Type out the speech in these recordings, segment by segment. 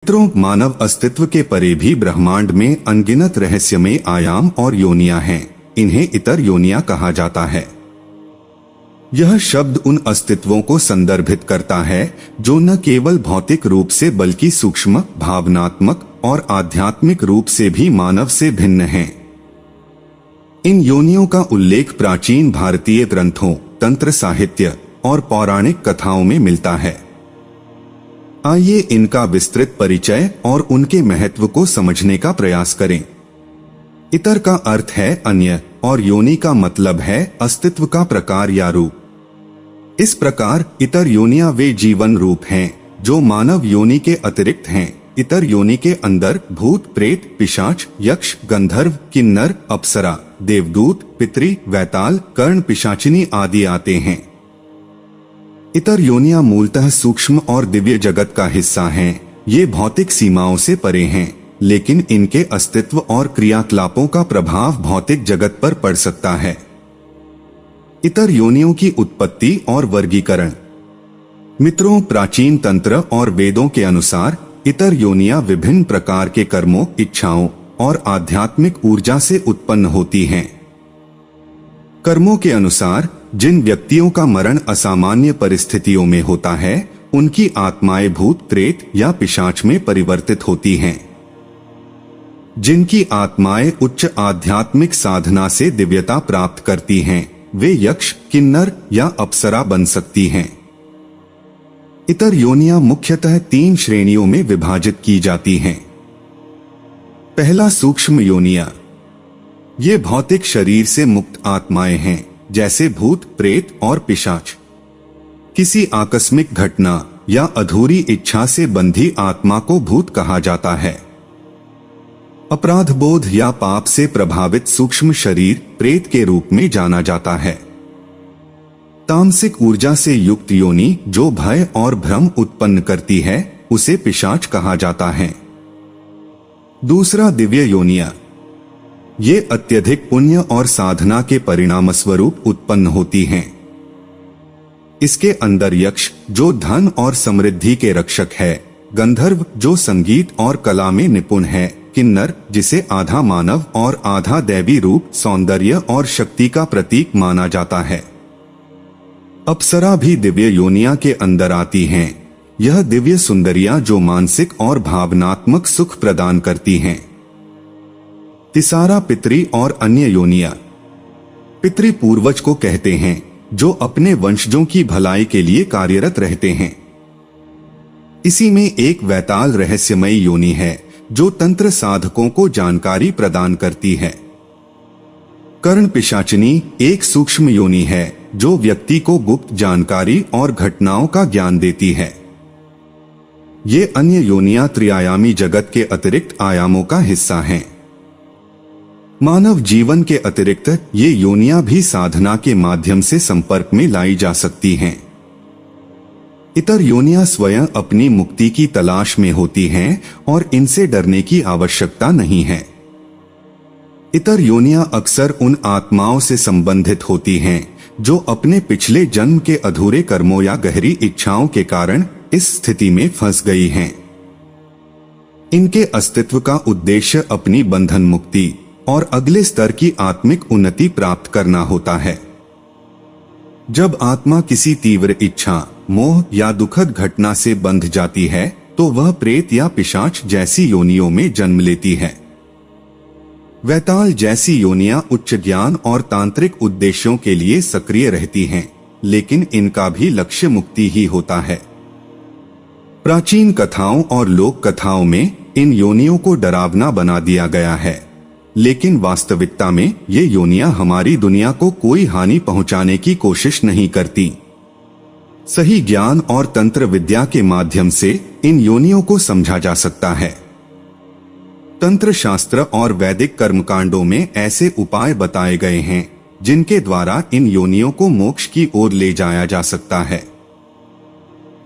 मित्रों, मानव अस्तित्व के परे भी ब्रह्मांड में अनगिनत रहस्यमय आयाम और योनियां हैं। इन्हें इतर योनियां कहा जाता है। यह शब्द उन अस्तित्वों को संदर्भित करता है जो न केवल भौतिक रूप से बल्कि सूक्ष्म, भावनात्मक और आध्यात्मिक रूप से भी मानव से भिन्न हैं। इन योनियों का उल्लेख प्राचीन भारतीय ग्रंथों, तंत्र साहित्य और पौराणिक कथाओं में मिलता है। आइए इनका विस्तृत परिचय और उनके महत्व को समझने का प्रयास करें। इतर का अर्थ है अन्य और योनि का मतलब है अस्तित्व का प्रकार या रूप। इस प्रकार इतर योनियां वे जीवन रूप हैं जो मानव योनि के अतिरिक्त हैं। इतर योनि के अंदर भूत, प्रेत, पिशाच, यक्ष, गंधर्व, किन्नर, अप्सरा, देवदूत, पितरी, वैताल, कर्ण, पिशाचिनी आदि आते हैं। इतर योनियां मूलतः सूक्ष्म और दिव्य जगत का हिस्सा हैं। ये भौतिक सीमाओं से परे हैं, लेकिन इनके अस्तित्व और क्रियाकलापों का प्रभाव भौतिक जगत पर पड़ सकता है। इतर योनियों की उत्पत्ति और वर्गीकरण। मित्रों, प्राचीन तंत्र और वेदों के अनुसार इतर योनियां विभिन्न प्रकार के कर्मों, इच्छाओं और आध्यात्मिक ऊर्जा से उत्पन्न होती हैं। कर्मों के अनुसार जिन व्यक्तियों का मरण असामान्य परिस्थितियों में होता है, उनकी आत्माएं भूत, प्रेत या पिशाच में परिवर्तित होती हैं। जिनकी आत्माएं उच्च आध्यात्मिक साधना से दिव्यता प्राप्त करती हैं, वे यक्ष, किन्नर या अप्सरा बन सकती हैं। इतर योनियां मुख्यतः 3 श्रेणियों में विभाजित की जाती हैं। पहला, सूक्ष्म योनियां। ये भौतिक शरीर से मुक्त आत्माएं हैं, जैसे भूत, प्रेत और पिशाच। किसी आकस्मिक घटना या अधूरी इच्छा से बंधी आत्मा को भूत कहा जाता है। अपराध बोध या पाप से प्रभावित सूक्ष्म शरीर प्रेत के रूप में जाना जाता है। तामसिक ऊर्जा से युक्त योनि जो भय और भ्रम उत्पन्न करती है, उसे पिशाच कहा जाता है। दूसरा, दिव्य योनियां। ये अत्यधिक पुण्य और साधना के परिणाम स्वरूप उत्पन्न होती हैं। इसके अंदर यक्ष जो धन और समृद्धि के रक्षक है, गंधर्व जो संगीत और कला में निपुण है, किन्नर जिसे आधा मानव और आधा दैवी रूप, सौंदर्य और शक्ति का प्रतीक माना जाता है। अप्सरा भी दिव्य योनियां के अंदर आती हैं। यह दिव्य सुंदरियां जो मानसिक और भावनात्मक सुख प्रदान करती हैं। तीसरा, पितरी और अन्य योनियां। पितरी पूर्वज को कहते हैं जो अपने वंशजों की भलाई के लिए कार्यरत रहते हैं। इसी में एक वैताल रहस्यमयी योनि है जो तंत्र साधकों को जानकारी प्रदान करती है। कर्ण पिशाचिनी एक सूक्ष्म योनि है जो व्यक्ति को गुप्त जानकारी और घटनाओं का ज्ञान देती है। ये अन्य योनियां त्रिआयामी जगत के अतिरिक्त आयामों का हिस्सा हैं। मानव जीवन के अतिरिक्त ये योनियां भी साधना के माध्यम से संपर्क में लाई जा सकती हैं। इतर योनियां स्वयं अपनी मुक्ति की तलाश में होती हैं और इनसे डरने की आवश्यकता नहीं है। इतर योनियां अक्सर उन आत्माओं से संबंधित होती हैं जो अपने पिछले जन्म के अधूरे कर्मों या गहरी इच्छाओं के कारण इस स्थिति में फंस गई हैं। इनके अस्तित्व का उद्देश्य अपनी बंधन मुक्ति और अगले स्तर की आत्मिक उन्नति प्राप्त करना होता है। जब आत्मा किसी तीव्र इच्छा, मोह या दुखद घटना से बंध जाती है, तो वह प्रेत या पिशाच जैसी योनियों में जन्म लेती है। वैताल जैसी योनियां उच्च ज्ञान और तांत्रिक उद्देश्यों के लिए सक्रिय रहती हैं, लेकिन इनका भी लक्ष्य मुक्ति ही होता है। प्राचीन कथाओं और लोक कथाओं में इन योनियों को डरावना बना दिया गया है, लेकिन वास्तविकता में ये योनियां हमारी दुनिया को कोई हानि पहुंचाने की कोशिश नहीं करती। सही ज्ञान और तंत्र विद्या के माध्यम से इन योनियों को समझा जा सकता है। तंत्र शास्त्र और वैदिक कर्मकांडों में ऐसे उपाय बताए गए हैं जिनके द्वारा इन योनियों को मोक्ष की ओर ले जाया जा सकता है।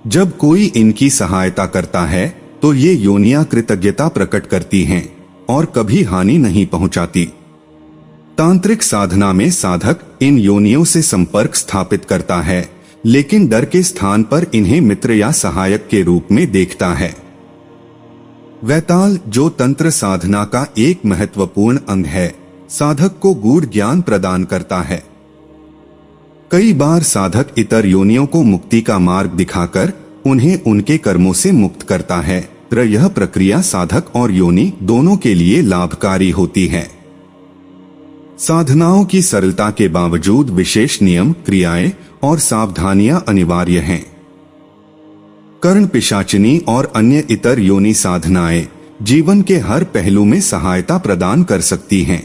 जब कोई इनकी सहायता करता है तो ये योनियां कृतज्ञता प्रकट करती हैं और कभी हानि नहीं पहुंचाती। तांत्रिक साधना में साधक इन योनियों से संपर्क स्थापित करता है, लेकिन डर के स्थान पर इन्हें मित्र या सहायक के रूप में देखता है। वैताल, जो तंत्र साधना का एक महत्वपूर्ण अंग है, साधक को गूढ़ ज्ञान प्रदान करता है। कई बार साधक इतर योनियों को मुक्ति का मार्ग दिखाकर उन्हें उनके कर्मों से मुक्त करता है। यह प्रक्रिया साधक और योनि दोनों के लिए लाभकारी होती है। साधनाओं की सरलता के बावजूद विशेष नियम, क्रियाएं और सावधानियां अनिवार्य हैं। कर्ण पिशाचिनी और अन्य इतर योनि साधनाएं जीवन के हर पहलू में सहायता प्रदान कर सकती हैं।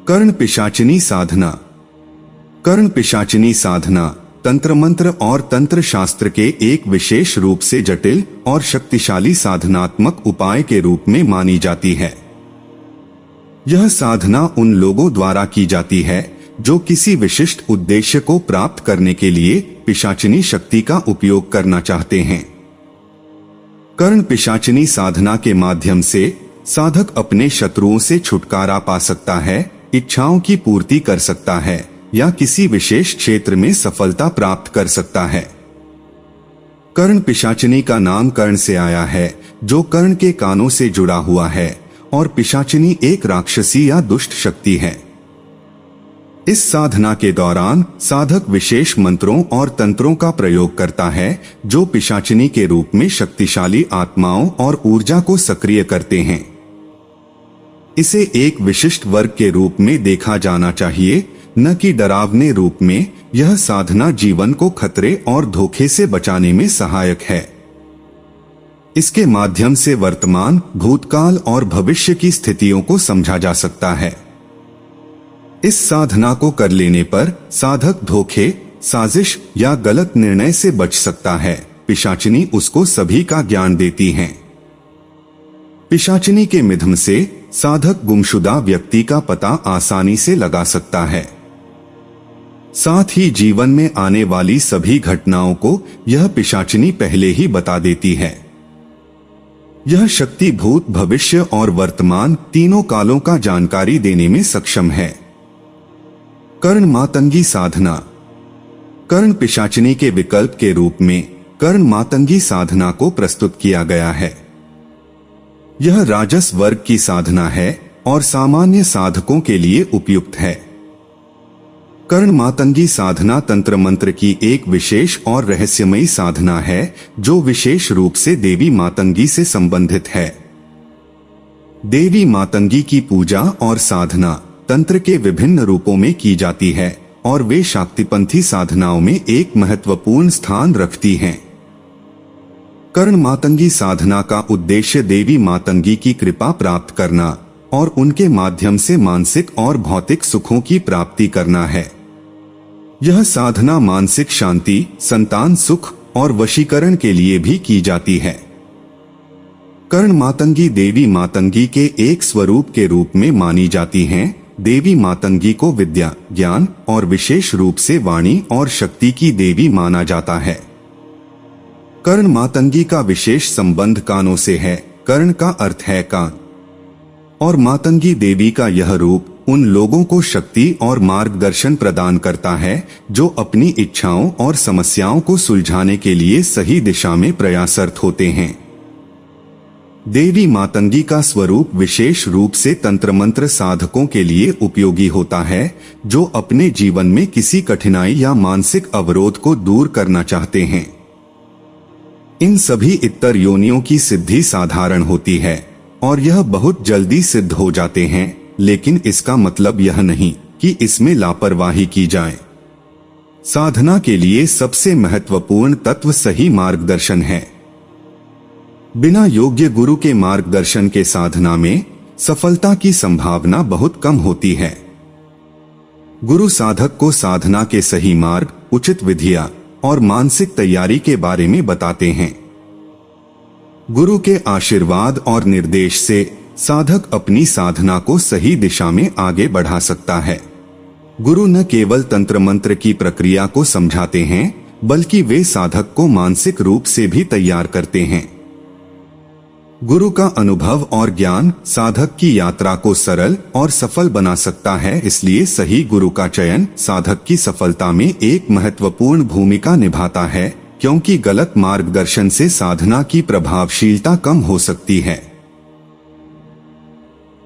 कर्ण पिशाचिनी साधना। कर्ण पिशाचिनी साधना तंत्र मंत्र और तंत्र शास्त्र के एक विशेष रूप से जटिल और शक्तिशाली साधनात्मक उपाय के रूप में मानी जाती है। यह साधना उन लोगों द्वारा की जाती है जो किसी विशिष्ट उद्देश्य को प्राप्त करने के लिए पिशाचिनी शक्ति का उपयोग करना चाहते हैं। कर्ण पिशाचिनी साधना के माध्यम से साधक अपने शत्रुओं से छुटकारा पा सकता है, इच्छाओं की पूर्ति कर सकता है या किसी विशेष क्षेत्र में सफलता प्राप्त कर सकता है। कर्ण पिशाचिनी का नाम कर्ण से आया है, जो कर्ण के कानों से जुड़ा हुआ है, और पिशाचिनी एक राक्षसी या दुष्ट शक्ति है। इस साधना के दौरान साधक विशेष मंत्रों और तंत्रों का प्रयोग करता है जो पिशाचिनी के रूप में शक्तिशाली आत्माओं और ऊर्जा को सक्रिय करते हैं। इसे एक विशिष्ट वर्ग के रूप में देखा जाना चाहिए, न कि डरावने रूप में। यह साधना जीवन को खतरे और धोखे से बचाने में सहायक है। इसके माध्यम से वर्तमान, भूतकाल और भविष्य की स्थितियों को समझा जा सकता है। इस साधना को कर लेने पर साधक धोखे, साजिश या गलत निर्णय से बच सकता है। पिशाचिनी उसको सभी का ज्ञान देती हैं। पिशाचिनी के मिथम से साधक गुमशुदा व्यक्ति का पता आसानी से लगा सकता है। साथ ही जीवन में आने वाली सभी घटनाओं को यह पिशाचिनी पहले ही बता देती है। यह शक्ति भूत, भविष्य और वर्तमान तीनों कालों का जानकारी देने में सक्षम है। कर्ण मातंगी साधना। कर्ण पिशाचिनी के विकल्प के रूप में कर्ण मातंगी साधना को प्रस्तुत किया गया है। यह राजस वर्ग की साधना है और सामान्य साधकों के लिए उपयुक्त है। कर्ण मातंगी साधना तंत्र मंत्र की एक विशेष और रहस्यमयी साधना है जो विशेष रूप से देवी मातंगी से संबंधित है। देवी मातंगी की पूजा और साधना तंत्र के विभिन्न रूपों में की जाती है और वे शाक्तिपंथी साधनाओं में एक महत्वपूर्ण स्थान रखती हैं। कर्ण मातंगी साधना का उद्देश्य देवी मातंगी की कृपा प्राप्त करना और उनके माध्यम से मानसिक और भौतिक सुखों की प्राप्ति करना है। यह साधना मानसिक शांति, संतान सुख और वशीकरण के लिए भी की जाती है। कर्ण मातंगी देवी मातंगी के एक स्वरूप के रूप में मानी जाती हैं। देवी मातंगी को विद्या, ज्ञान और विशेष रूप से वाणी और शक्ति की देवी माना जाता है। कर्ण मातंगी का विशेष संबंध कानों से है। कर्ण का अर्थ है कान, और मातंगी देवी का यह रूप उन लोगों को शक्ति और मार्गदर्शन प्रदान करता है जो अपनी इच्छाओं और समस्याओं को सुलझाने के लिए सही दिशा में प्रयासरत होते हैं। देवी मातंगी का स्वरूप विशेष रूप से तंत्र मंत्र साधकों के लिए उपयोगी होता है जो अपने जीवन में किसी कठिनाई या मानसिक अवरोध को दूर करना चाहते हैं। इन सभी इतर योनियों की सिद्धि साधारण होती है और यह बहुत जल्दी सिद्ध हो जाते हैं, लेकिन इसका मतलब यह नहीं कि इसमें लापरवाही की जाए। साधना के लिए सबसे महत्वपूर्ण तत्व सही मार्गदर्शन है। बिना योग्य गुरु के मार्गदर्शन के साधना में सफलता की संभावना बहुत कम होती है। गुरु साधक को साधना के सही मार्ग, उचित विधियां और मानसिक तैयारी के बारे में बताते हैं। गुरु के आशीर्वाद और निर्देश से साधक अपनी साधना को सही दिशा में आगे बढ़ा सकता है। गुरु न केवल तंत्र मंत्र की प्रक्रिया को समझाते हैं, बल्कि वे साधक को मानसिक रूप से भी तैयार करते हैं। गुरु का अनुभव और ज्ञान साधक की यात्रा को सरल और सफल बना सकता है, इसलिए सही गुरु का चयन साधक की सफलता में एक महत्वपूर्ण भूमिका निभाता है। क्योंकि गलत मार्गदर्शन से साधना की प्रभावशीलता कम हो सकती है।